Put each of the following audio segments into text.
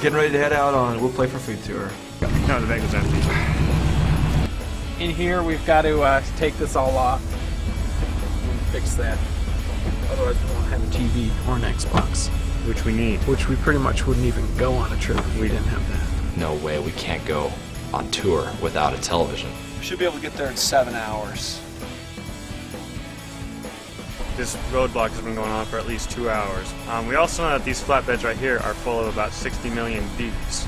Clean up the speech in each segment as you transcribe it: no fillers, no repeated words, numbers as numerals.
getting ready to head out on We'll Play for Food tour. No, the bag was empty. In here, we've got to take this all off and fix that. Otherwise, we won't have a TV or an Xbox. Which we need. Which we pretty much wouldn't even go on a trip if we didn't have that. No way, we can't go on tour without a television. We should be able to get there in 7 hours. This roadblock has been going on for at least 2 hours. We also know that these flatbeds right here are full of about 60 million bees.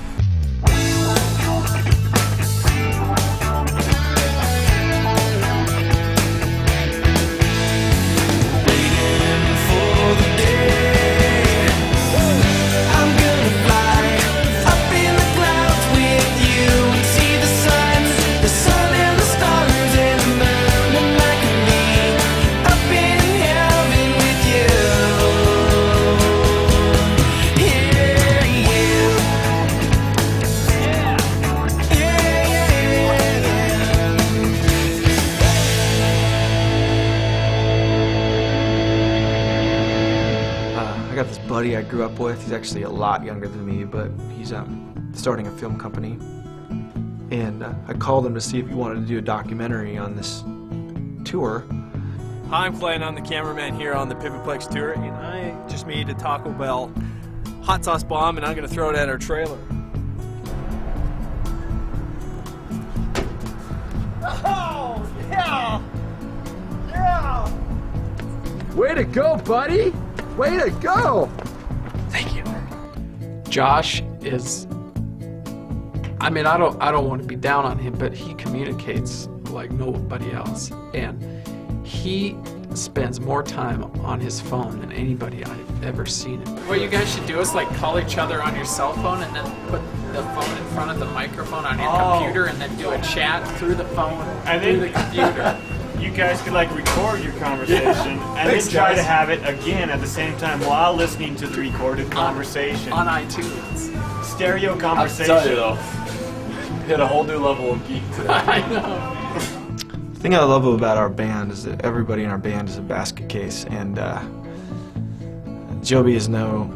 I got this buddy I grew up with. He's actually a lot younger than me, but he's starting a film company. And I called him to see if he wanted to do a documentary on this tour. Hi, I'm Clay, and I'm the cameraman here on the Pivitplex tour, and I just made a Taco Bell hot sauce bomb, and I'm going to throw it at our trailer. Oh, yeah! Yeah! Way to go, buddy! Way to go! Thank you. Josh is, I mean, I don't want to be down on him, but he communicates like nobody else. And he spends more time on his phone than anybody I've ever seen. What you guys should do is like call each other on your cell phone and then put the phone in front of the microphone on your computer and then do a chat through the phone and through the computer. You guys could like record your conversation and then try to have it again at the same time while listening to the recorded conversation. On iTunes. Stereo conversation. I'll tell you though, hit a whole new level of geek today. I know. The thing I love about our band is that everybody in our band is a basket case, and Joby is no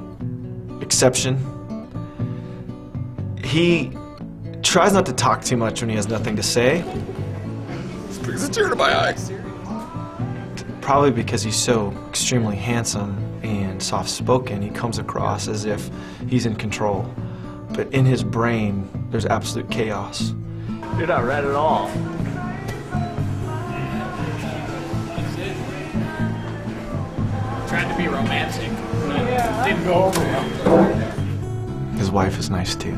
exception. He tries not to talk too much when he has nothing to say. Brings a tear to my eye. Probably because he's so extremely handsome and soft-spoken, he comes across as if he's in control. But in his brain, there's absolute chaos. You're not red at all. Trying to be romantic, but it didn't go over well. His wife is nice too.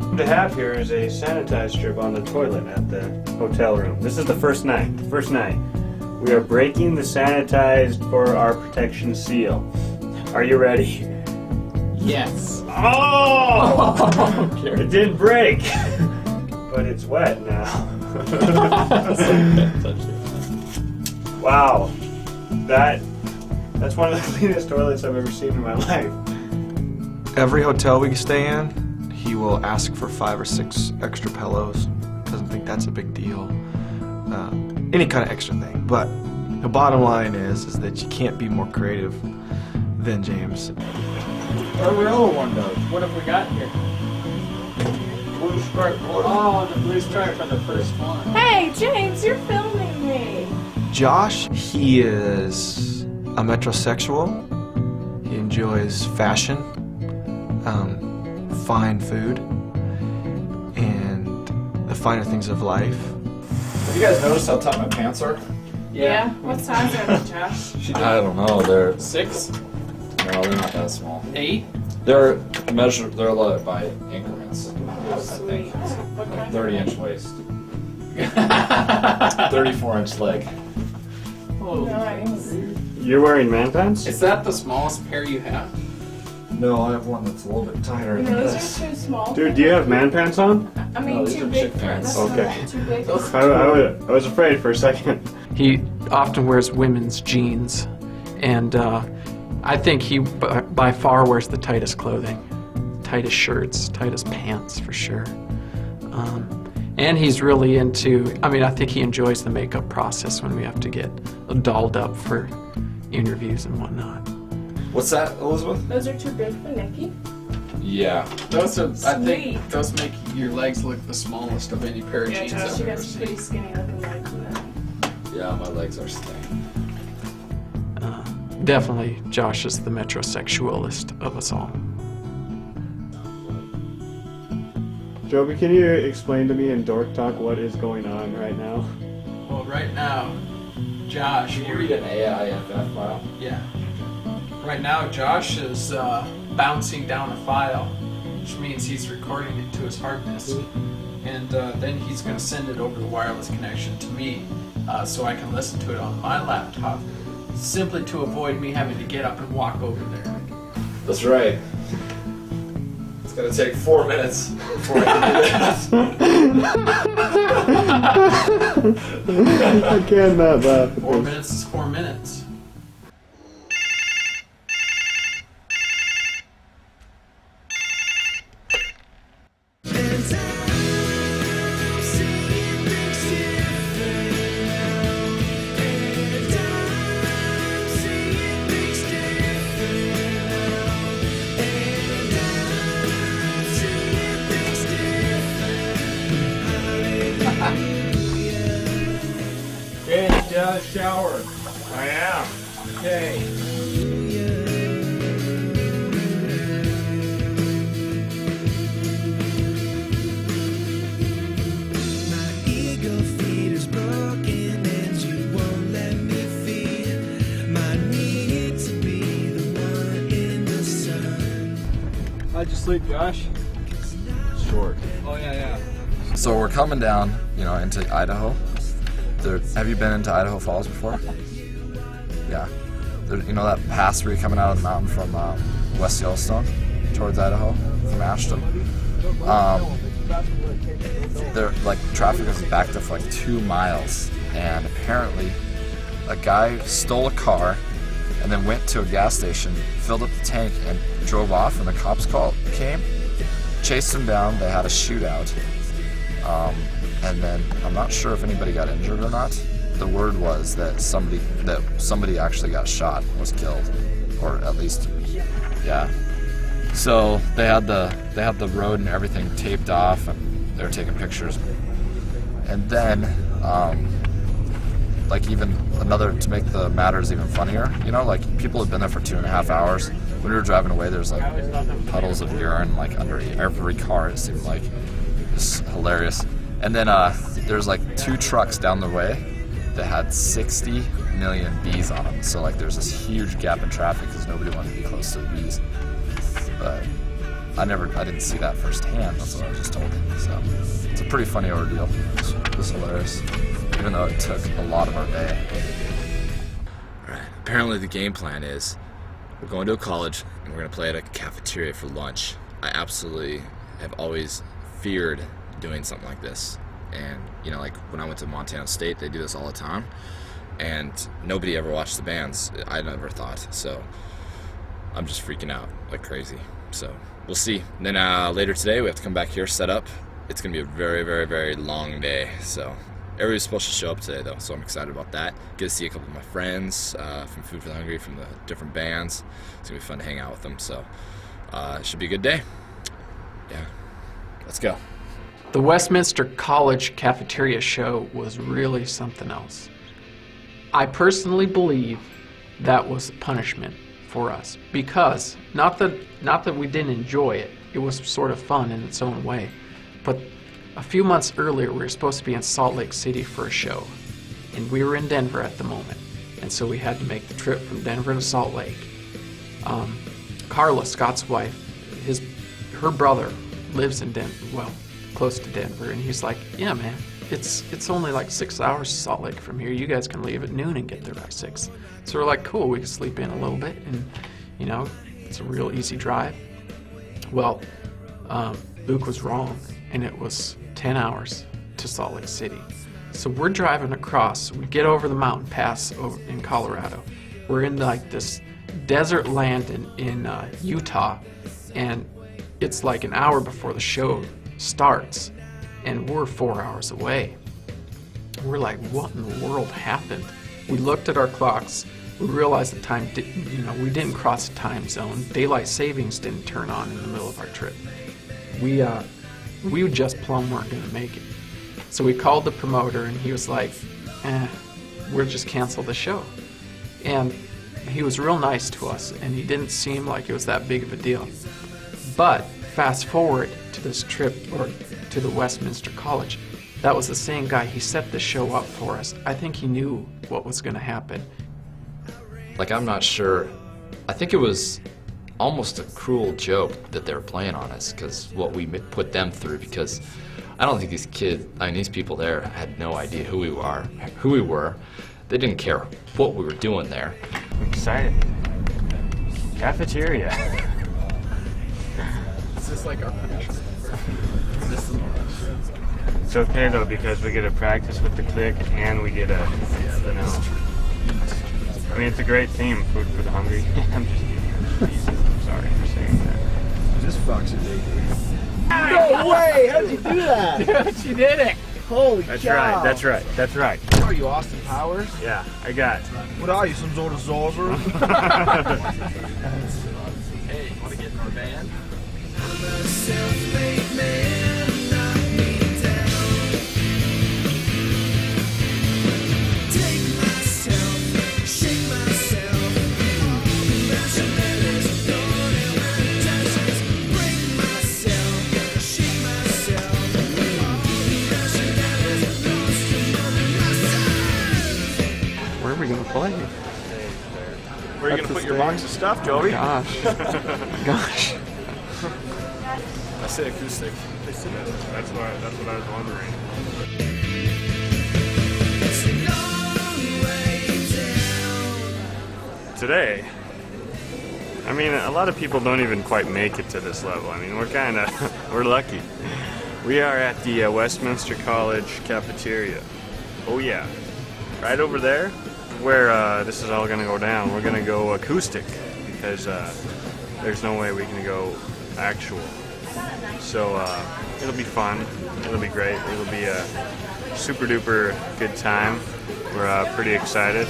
What we have here is a sanitized strip on the toilet at the hotel room. This is the first night. We are breaking the sanitized for our protection seal. Are you ready? Yes. Oh! It didn't break, but it's wet now. Wow, that's one of the cleanest toilets I've ever seen in my life. Every hotel we stay in, he will ask for 5 or 6 extra pillows. Doesn't think that's a big deal. Any kind of extra thing. But the bottom line is that you can't be more creative than James. Every other one does. What have we got here? Blue stripe. Oh, the blue stripe for the first one. Hey, James, you're filming me. Josh, he is a metrosexual. He enjoys fashion, fine food, and the finer things of life. Have you guys noticed how tight my pants are? Yeah. What size are they, Josh? I don't know. They're 6? no, they're not that small. 8? They're measured. They're like by increments. I think. Okay. 30-inch waist. 34-inch leg. Oh, Nice. You're wearing man pants? is that the smallest pair you have? No, I have one that's a little bit tighter than Those this. are too small. Dude, do you have man pants on? I mean, No, these too are big chick for pants. that's Okay. Too big. I was afraid for a second. He often wears women's jeans, and I think he by far wears the tightest clothing, tightest shirts, tightest pants for sure. And he's really into, I mean, I think he enjoys the makeup process when we have to get dolled up for interviews and whatnot. What's that, Elizabeth? Those are too big for Nikki. Yeah. Those are, I Sweet. think those make your legs look the smallest of any pair of Yeah, jeans Josh, I've you got ever some pretty seen. skinny looking legs in that. Yeah, my legs are skinny. Definitely, Josh is the metrosexualist of us all. Joby, can you explain to me in Dork Talk what is going on right now? Well, right now, Josh, Can you read an AIFF file? yeah. Right now, Josh is bouncing down a file, which means he's recording it to his hard disk, and then he's going to send it over the wireless connection to me, so I can listen to it on my laptop, simply to avoid me having to get up and walk over there. That's right. It's gonna take 4 minutes before I can do that. I cannot laugh at 4 this. minutes is 4 minutes. Hey, shower. I am. Okay. How'd you sleep, Josh? Short. Oh, yeah. So we're coming down, into Idaho. Have you been into Idaho Falls before? Yeah. That pass where you're coming out of the mountain from West Yellowstone towards Idaho from Ashton. Traffic was backed up for like 2 miles, and apparently a guy stole a car and then went to a gas station, filled up the tank, and drove off. And the cops came, chased him down. They had a shootout. And then I'm not sure if anybody got injured or not. The word was that somebody actually got shot, was killed, or at least, yeah. So they had the road and everything taped off, and they were taking pictures. And then, even another, to make the matters even funnier, people had been there for 2.5 hours. When we were driving away, there's puddles of urine under every car. It seemed like. It's hilarious. And then there's 2 trucks down the way that had 60 million bees on them. So there's this huge gap in traffic because nobody wanted to be close to the bees. But I didn't see that firsthand. That's what I was just told. So it's a pretty funny ordeal. It was hilarious, even though it took a lot of our day. All right. Apparently the game plan is we're going to a college and we're going to play at a cafeteria for lunch. I absolutely have always feared doing something like this, and when I went to Montana State, they do this all the time, and nobody ever watched the bands. I never thought, so I'm just freaking out like crazy. So we'll see. And then later today we have to come back here, set up. It's gonna be a very, very, very long day, so everybody's supposed to show up today though, so I'm excited about that. Get to see a couple of my friends from Food for the Hungry, from the different bands. It's gonna be fun to hang out with them, so it should be a good day. Yeah. Let's go. The Westminster College cafeteria show was really something else. I personally believe that was punishment for us, because not that we didn't enjoy it. It was sort of fun in its own way. But a few months earlier, we were supposed to be in Salt Lake City for a show, and we were in Denver at the moment, and so we had to make the trip from Denver to Salt Lake. Carla, Scott's wife, her brother lives in Denver, close to Denver, and he's like, yeah, man, it's only 6 hours to Salt Lake from here. You guys can leave at noon and get there by 6. So we're like, cool, we can sleep in a little bit, and it's a real easy drive. Well, Luke was wrong, and it was 10 hours to Salt Lake City. So we're driving across. We get over the mountain pass over in Colorado. We're in this desert land in Utah, and it's like an hour before the show starts, and we're 4 hours away. We're like, what in the world happened? We looked at our clocks. We realized the time, we didn't cross the time zone. Daylight savings didn't turn on in the middle of our trip. We just plumb weren't going to make it. So we called the promoter, and he was like, we'll just cancel the show. And he was real nice to us, and he didn't seem like it was that big of a deal. But fast forward to this trip, or to the Westminster College, that was the same guy. He set the show up for us. I think he knew what was going to happen. Like, I'm not sure. I think it was almost a cruel joke that they were playing on us, because what we put them through, because I don't think these kids, these people there had no idea who we were. They didn't care what we were doing there. I'm excited. Cafeteria. Is this like our punishment? It's okay though, because we get to practice with the clique and we get a, I mean, it's a great theme, food for the hungry. I'm just kidding. I'm sorry for saying that. This fucks a date. No way! How'd you do that? Dude, she did it! Holy That's cow. right, that's right, that's right. What are you, Austin Powers? Yeah, I got it. What are you, some sort of sorcerer? Hey, you want to get in our band? Where are we going to play? Where are you going to put your box of stuff, Joey? Gosh. Gosh. I say acoustic. That's what I was wondering. Today, I mean, a lot of people don't even quite make it to this level. I mean, we're lucky. We are at the Westminster College cafeteria. Oh yeah, right over there, where this is all gonna go down. We're gonna go acoustic because there's no way we can go actual. So it'll be fun. It'll be great. It'll be a super duper good time. We're pretty excited.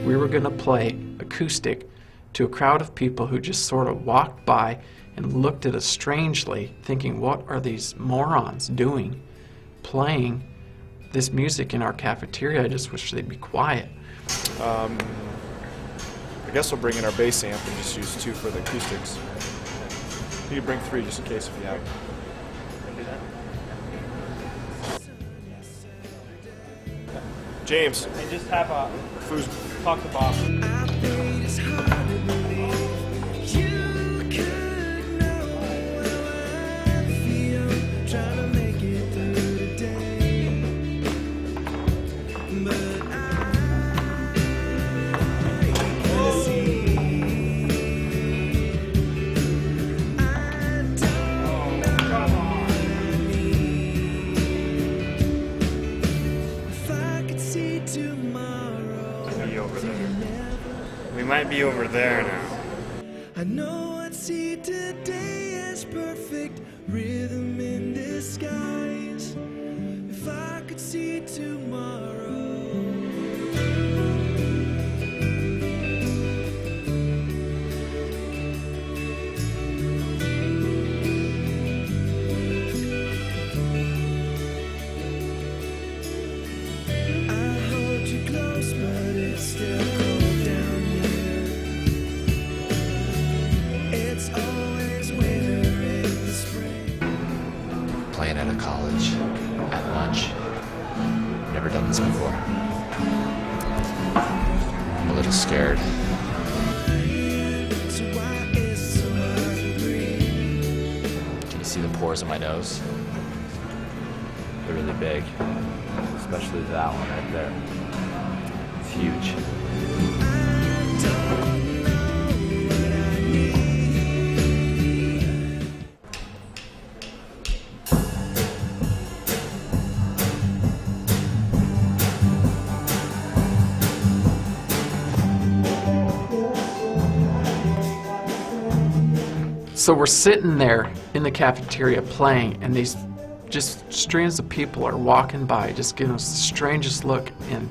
We were going to play acoustic to a crowd of people who just sort of walked by and looked at us strangely, thinking, what are these morons doing, playing this music in our cafeteria? I just wish they'd be quiet. I guess we'll bring in our bass amp and just use 2 for the acoustics. You can bring 3 just in case if you have. James. I just have a Who's talk to Bob. We might be over there now. I know I'd see today as perfect rhythm in disguise. If I could see tomorrow. I hold you close, but it's still cold down here. It's always winter in the spring. Playing at a college, at lunch. Never done this before. I'm a little scared. So why is so hard to breathe? Can you see the pores in my nose? They're really big. Especially that one right there. It's huge. So we're sitting there in the cafeteria playing, and these just streams of people are walking by, just giving us the strangest look, and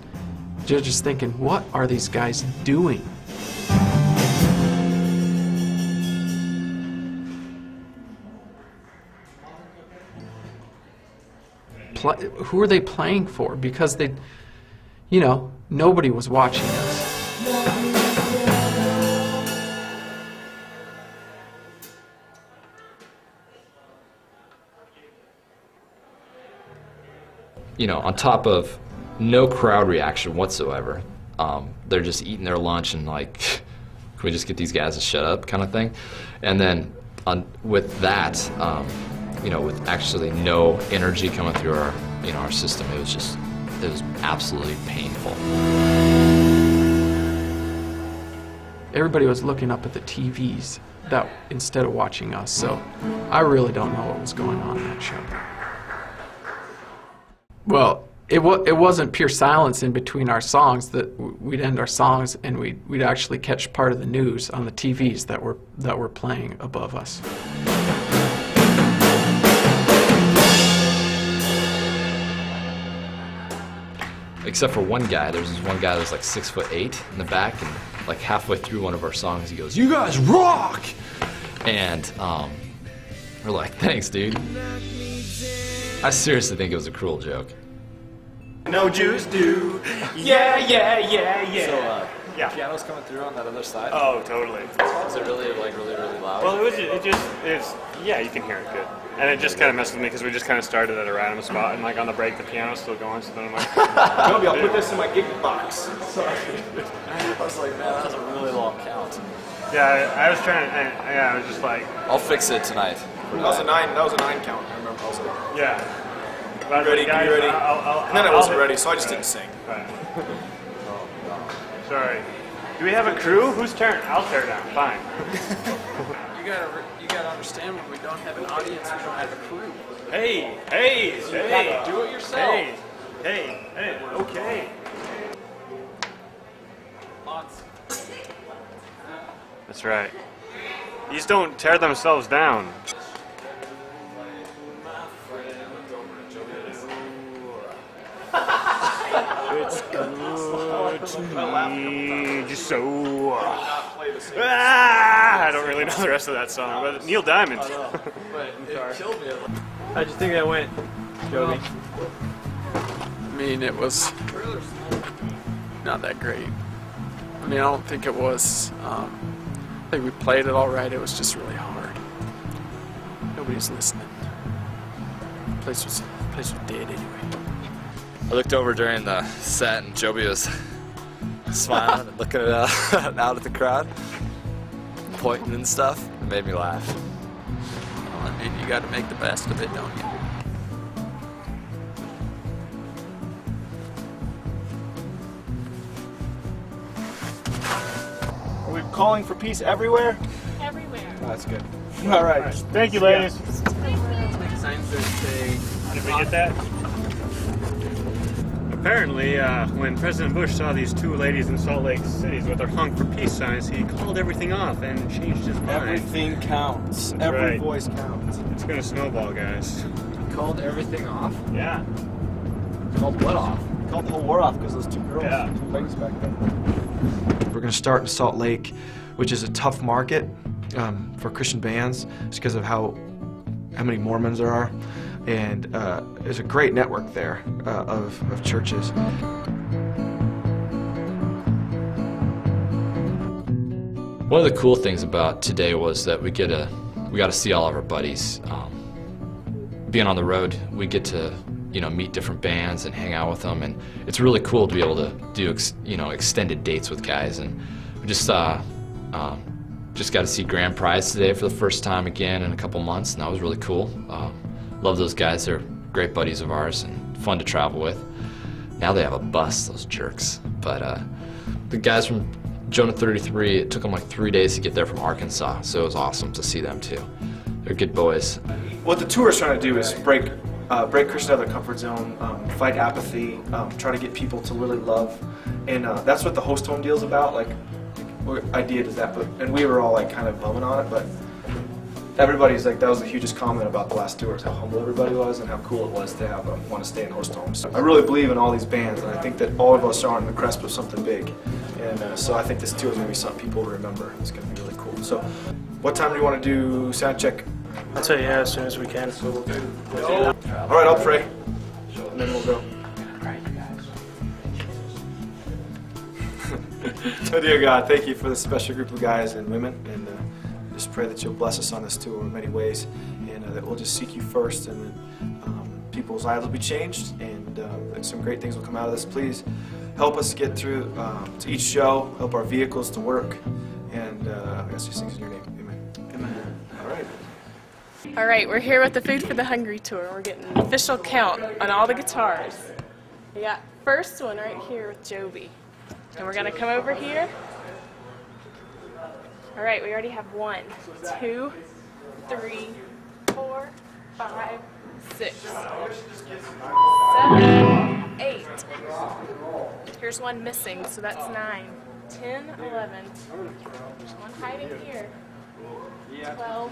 you're just thinking, what are these guys doing? Who are they playing for? Because they, you know, nobody was watching us. You know, on top of no crowd reaction whatsoever, they're just eating their lunch and like, can we just get these guys to shut up kind of thing? And then with that, you know, with actually no energy coming through our, you know, our system, it was absolutely painful. Everybody was looking up at the TVs instead of watching us, so I really don't know what was going on in that show. Well, it wasn't pure silence in between our songs. That we'd end our songs and we'd actually catch part of the news on the TVs that were playing above us. Except for one guy. There's this one guy that was like 6'8" in the back, and like halfway through one of our songs, he goes, "You guys rock!" And we're like, "Thanks, dude." I seriously think it was a cruel joke. No Jews do. Yeah, yeah, yeah, yeah. So, yeah. Piano's coming through on that other side. Oh, totally. Is it really like really loud? Well, it's yeah, you can hear it good. And it just kind of messes with me because we just kind of started at a random spot, and like on the break, the piano's still going. So then I'm like, Maybe I'll put this in my gig box. I was like, man, that was a really long count. yeah, I was trying. I was just like, I'll fix it tonight. That was a 9 count. I remember also. yeah. Ready, Guys, be ready. And then I wasn't ready, so I just Right. didn't sing. Right. Sorry. Do we have a crew? Whose turn? I'll tear down. Fine. You gotta understand, when we don't have an audience, we don't have a crew. Hey, Do it yourself. Hey, okay. That's right. These don't tear themselves down. It's good to me, just so. I don't really know the rest of that song, but Neil Diamond. It killed me. How'd you think that went, Joby? I mean, it was not that great. I mean, I don't think it was. I think we played it all right. It was just really hard. Nobody's listening. The place was dead anyway. I looked over during the set, and Joby was smiling and looking out at the crowd, pointing and stuff. It made me laugh. Well, I mean, you got to make the best of it, don't you? Are we calling for peace everywhere? Everywhere. Oh, that's good. All right. Thank you, ladies. Signs that say, Did we get that? Apparently, when President Bush saw these two ladies in Salt Lake City with their hung for peace signs, he called everything off and changed his mind. Everything counts. That's Every right. voice counts. It's gonna snowball, guys. called everything off? Yeah. Called what off? Called the whole war off because those two girls, Yeah. two ladies back there. We're going to start in Salt Lake, which is a tough market for Christian bands, just because of how many Mormons there are. And there's a great network there of churches. One of the cool things about today was that we got to see all of our buddies. Being on the road, we get to meet different bands and hang out with them, and it's really cool to be able to do extended dates with guys. And we just got to see Grand Prize today for the first time again in a couple months, and that was really cool. Love those guys. They're great buddies of ours and fun to travel with. Now they have a bus, those jerks. But the guys from Jonah 33, it took them like 3 days to get there from Arkansas, so it was awesome to see them too. They're good boys. What the tour is trying to do is break Christians out of their comfort zone, fight apathy, try to get people to really love, and that's what the host home deal is about. Like, what idea does that put? And we were all like kind of bumming on it, but everybody's like, that was the hugest comment about the last tour, is how humble everybody was and how cool it was to have want to stay in host homes. I really believe in all these bands, and I think that all of us are on the cusp of something big. And so I think this tour is going to be something people will remember. It's going to be really cool. So what time do you want to do sound check? I'll tell you as soon as we can. So we'll do. All right, I'll pray, and then we'll go. So dear God, thank you for this special group of guys and women, and just pray that you'll bless us on this tour in many ways, and that we'll just seek you first, and that people's lives will be changed, and that some great things will come out of this. Please help us get through to each show, help our vehicles to work, and I ask these things in your name. Amen. Amen. All right. All right, we're here with the Food for the Hungry tour. We're getting an official count on all the guitars. We got first one right here with Joby. And we're gonna come over here. All right, we already have 1, 2, 3, 4, 5, 6, 7, 8. Here's one missing, so that's 9, 10, 11. There's one hiding here. 12,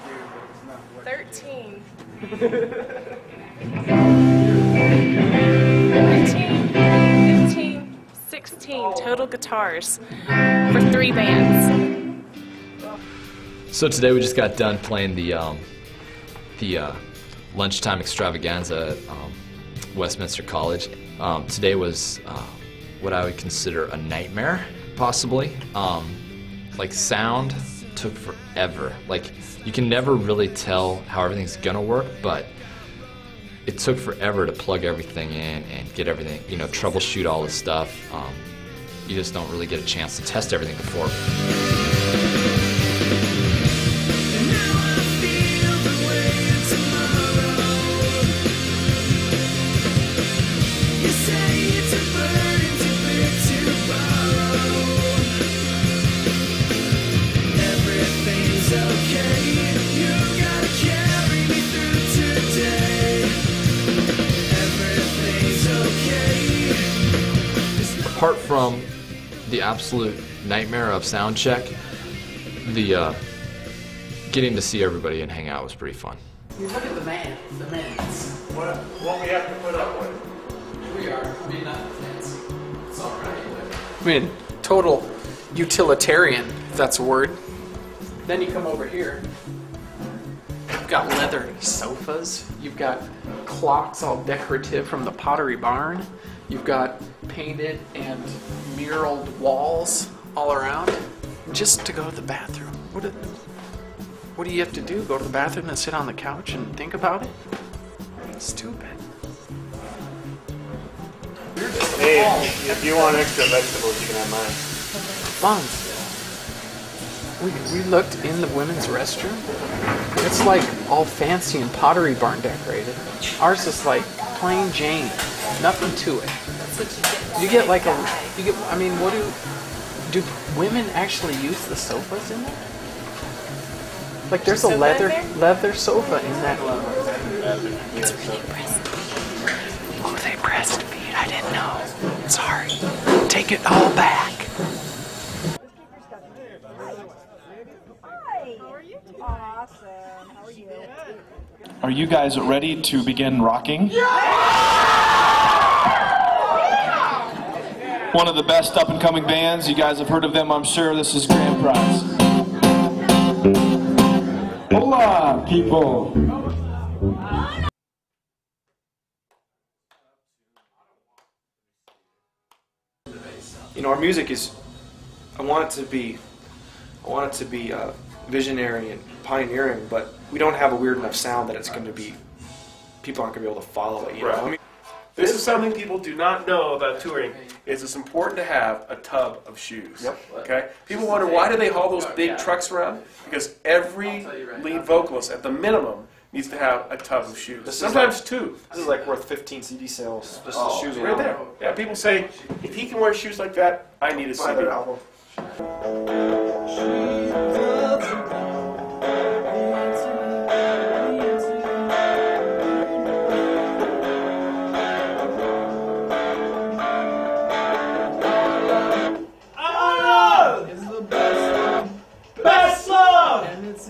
13. 14, 15, 16 total guitars for 3 bands. So today we just got done playing the lunchtime extravaganza at Westminster College. Today was what I would consider a nightmare, possibly. Like sound took forever. Like you can never really tell how everything's gonna work, but it took forever to plug everything in and get everything, you know, troubleshoot all this stuff. You just don't really get a chance to test everything before. Apart from the absolute nightmare of sound check, the getting to see everybody and hang out was pretty fun. You look at the mans. What we have to put up with. We are. I mean, not fans. It's all right. I mean, total utilitarian, if that's a word. Then you come over here. You've got leather sofas. You've got clocks all decorative from the Pottery Barn. You've got painted and muraled walls all around. Just to go to the bathroom. What do you have to do? Go to the bathroom and sit on the couch and think about it? It's stupid. Hey, if you want extra vegetables, you can have mine. Buns. We looked in the women's restroom. It's like all fancy and Pottery Barn decorated. Ours is like plain Jane, nothing to it. You get like I mean, do women actually use the sofas in there? Like there's a leather sofa in that. It's really breastfeed. Oh, they breastfeed. I didn't know. Sorry. Take it all back. Hi. How are you? Awesome. How are you? Are you guys ready to begin rocking? One of the best up-and-coming bands. You guys have heard of them, I'm sure. This is Grand Prize. Hola, people. You know, our music is, I want it to be visionary and pioneering, but we don't have a weird enough sound that it's going to be, people aren't going to be able to follow it, you know? I mean, this is something people do not know about touring, is it's important to have a tub of shoes. Yep. Okay? People wonder, why do they haul those big trucks around? Because every lead vocalist, at the minimum, needs to have a tub of shoes. Sometimes 2. This is like worth 15 CD sales, just the shoes Right there. Yeah, people say, if he can wear shoes like that, I need a Buy CD. their album. Best love! And it's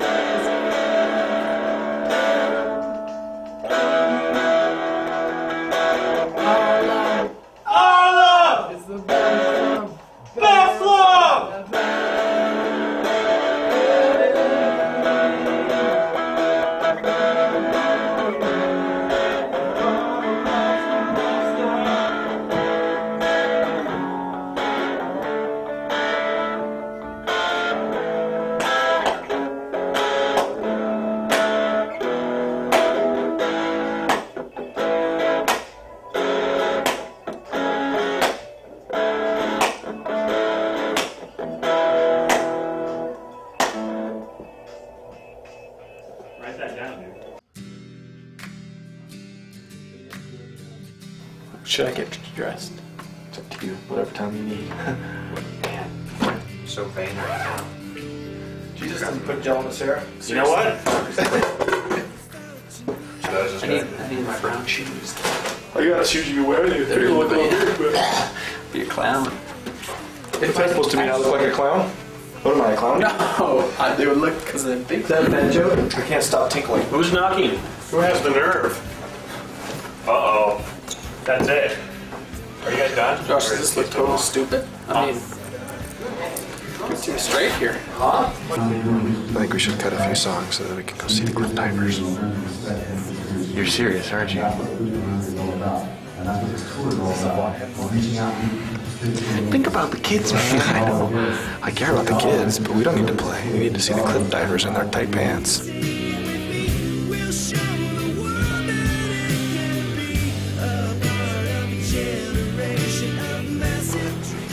should I get dressed? It's up to you. Whatever time you need. Man, so vain right now. Jesus doesn't put gel in his hair. You know what? I need my brown shoes. I got shoes you can wear. They're gonna look a little weird, but be a clown. What's that supposed to mean? I look like a clown? What am I, a clown? No, they would look because they're big. Is that a bad joke? I can't stop tinkling. Who's knocking? Who has the nerve? Uh-oh. That's it. Are you guys done? Josh, does this look totally stupid? I mean, get you straight here. I think we should cut a few songs so that we can go see the Cliff Divers. You're serious, aren't you? Think about the kids, man. I know. I care about the kids, but we don't need to play. We need to see the Cliff Divers in their tight pants.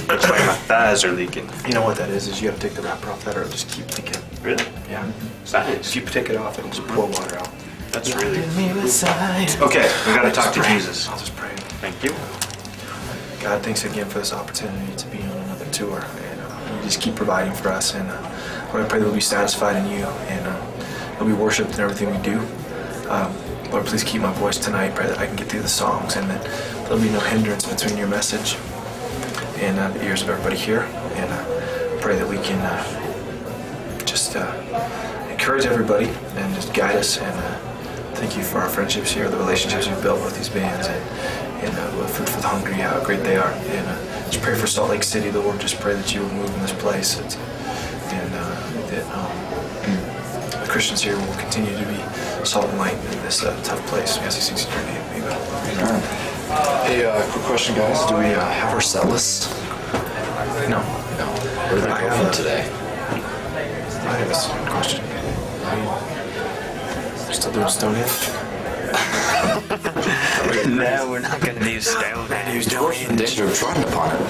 Looks like my thighs are leaking. You know what that is you gotta take the wrapper off that or it'll just keep leaking. Really? Yeah. Science. If you take it off, it'll just pour water out. That's really... Okay, we gotta talk to Jesus. I'll just pray. Thank you. God, thanks again for this opportunity to be on another tour. And you just keep providing for us. And Lord, I pray that we'll be satisfied in you and we'll be worshipped in everything we do. Lord, please keep my voice tonight. Pray that I can get through the songs and that there'll be no hindrance between your message and the ears of everybody here. And pray that we can just encourage everybody and just guide us. And thank you for our friendships here, the relationships we've built with these bands, and Food for the Hungry, how great they are. And just pray for Salt Lake City, Lord. Just pray that you will move in this place, and that the Christians here will continue to be salt and light in this tough place. We ask these things in your name. Amen. Hey, quick question, guys. Do we have our set lists? No. Where did they go from today? I have a question. We're still doing Stonehenge? No, we're not gonna do Stonehenge. In danger of trying upon it.